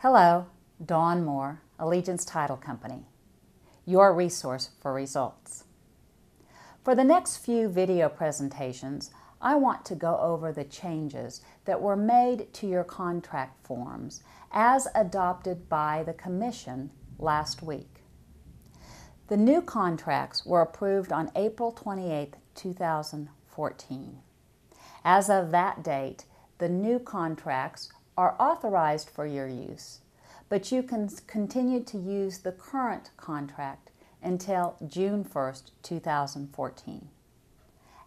Hello, Dawn Moore, Allegiance Title Company, your resource for results. For the next few video presentations, I want to go over the changes that were made to your contract forms as adopted by the Commission last week. The new contracts were approved on April 28, 2014. As of that date, the new contracts are authorized for your use, but you can continue to use the current contract until June 1st, 2014.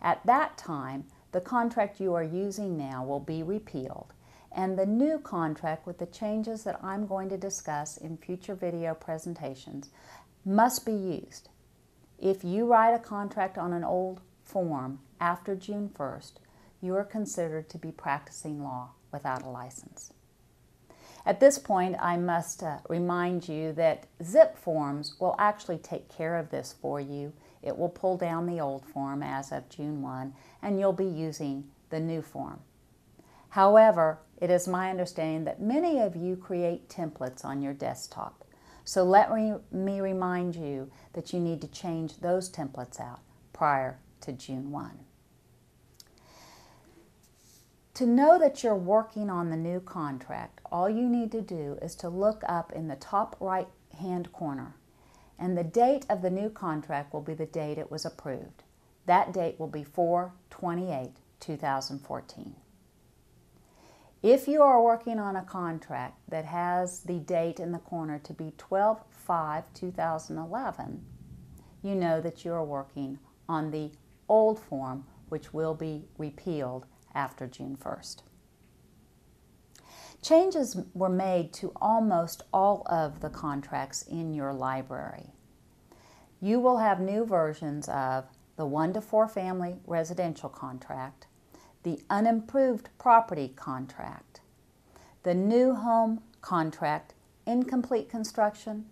At that time, the contract you are using now will be repealed, and the new contract with the changes that I'm going to discuss in future video presentations must be used. If you write a contract on an old form after June 1st, you are considered to be practicing law without a license. At this point, I must remind you that ZIP forms will actually take care of this for you. It will pull down the old form as of June 1, and you'll be using the new form. However, it is my understanding that many of you create templates on your desktop. So let me remind you that you need to change those templates out prior to June 1. To know that you're working on the new contract, all you need to do is to look up in the top right-hand corner, and the date of the new contract will be the date it was approved. That date will be 4/28/2014. If you are working on a contract that has the date in the corner to be 12/5/2011, you know that you are working on the old form, which will be repealed after June 1st. Changes were made to almost all of the contracts in your library. You will have new versions of the 1 to 4 family residential contract, the unimproved property contract, the new home contract incomplete construction,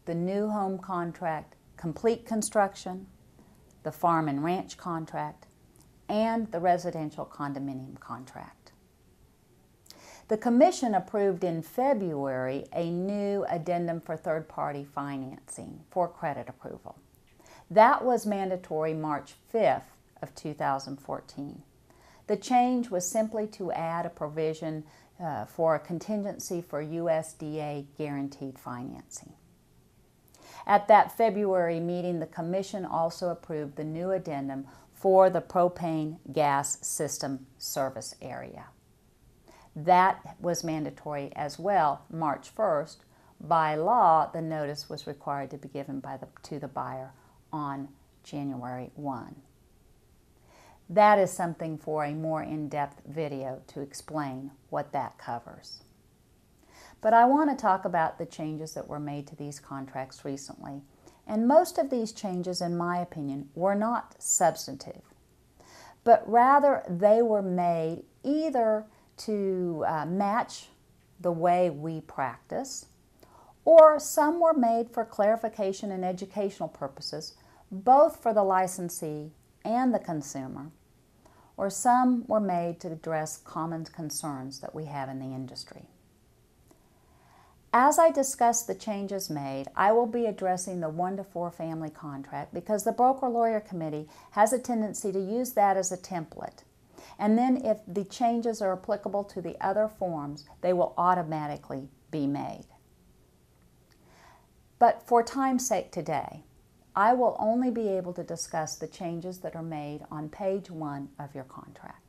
the new home contract complete construction, the farm and ranch contract, and the residential condominium contract. The Commission approved in February a new addendum for third-party financing for credit approval. That was mandatory March 5th of 2014. The change was simply to add a provision for a contingency for USDA guaranteed financing. At that February meeting, the Commission also approved the new addendum for the propane gas system service area. That was mandatory as well March 1st. By law, the notice was required to be given to the buyer on January 1. That is something for a more in-depth video to explain what that covers. But I want to talk about the changes that were made to these contracts recently. And most of these changes, in my opinion, were not substantive, but rather they were made either to match the way we practice, or some were made for clarification and educational purposes, both for the licensee and the consumer, or some were made to address common concerns that we have in the industry. As I discuss the changes made, I will be addressing the 1 to 4 family contract because the Broker-Lawyer Committee has a tendency to use that as a template. And then if the changes are applicable to the other forms, they will automatically be made. But for time's sake today, I will only be able to discuss the changes that are made on page 1 of your contract.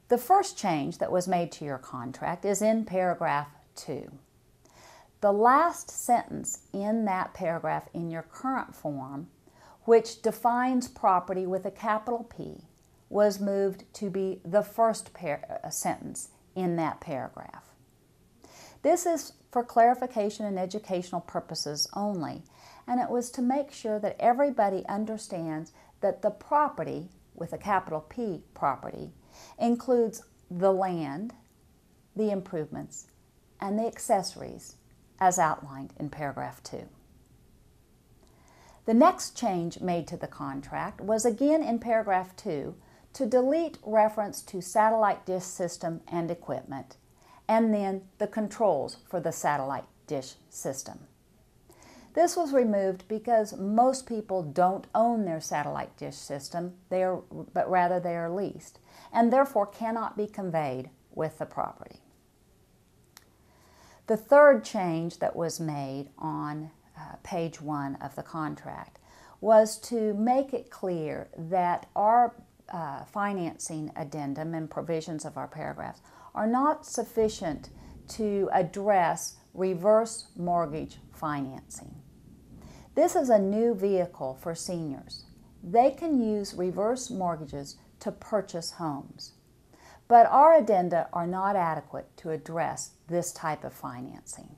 The first change that was made to your contract is in paragraph 2. The last sentence in that paragraph in your current form, which defines property with a capital P, was moved to be the first sentence in that paragraph. This is for clarification and educational purposes only, and it was to make sure that everybody understands that the property, with a capital P property, includes the land, the improvements, and the accessories as outlined in paragraph 2. The next change made to the contract was again in paragraph 2 to delete reference to satellite dish system and equipment and then the controls for the satellite dish system. This was removed because most people don't own their satellite dish system, but rather they are leased, and therefore cannot be conveyed with the property. The third change that was made on page 1 of the contract was to make it clear that our financing addendum and provisions of our paragraphs are not sufficient to address reverse mortgage financing. This is a new vehicle for seniors. They can use reverse mortgages to purchase homes, but our addenda are not adequate to address this type of financing.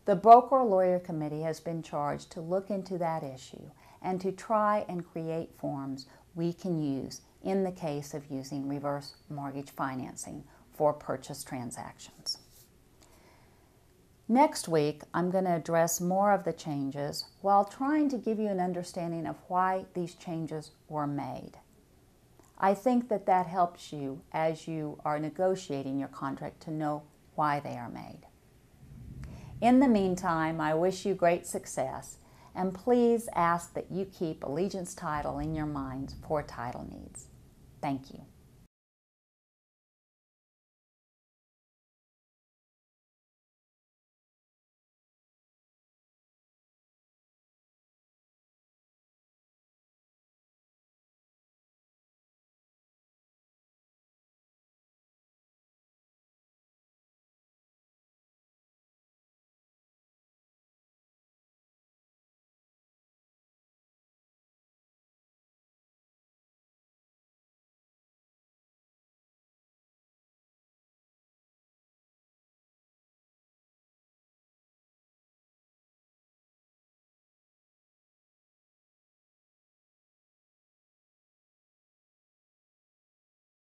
The Broker Lawyer Committee has been charged to look into that issue and to try and create forms we can use in the case of using reverse mortgage financing for purchase transactions. Next week, I'm going to address more of the changes while trying to give you an understanding of why these changes were made. I think that that helps you as you are negotiating your contract to know why they are made. In the meantime, I wish you great success, and please ask that you keep Allegiance Title in your minds for title needs. Thank you.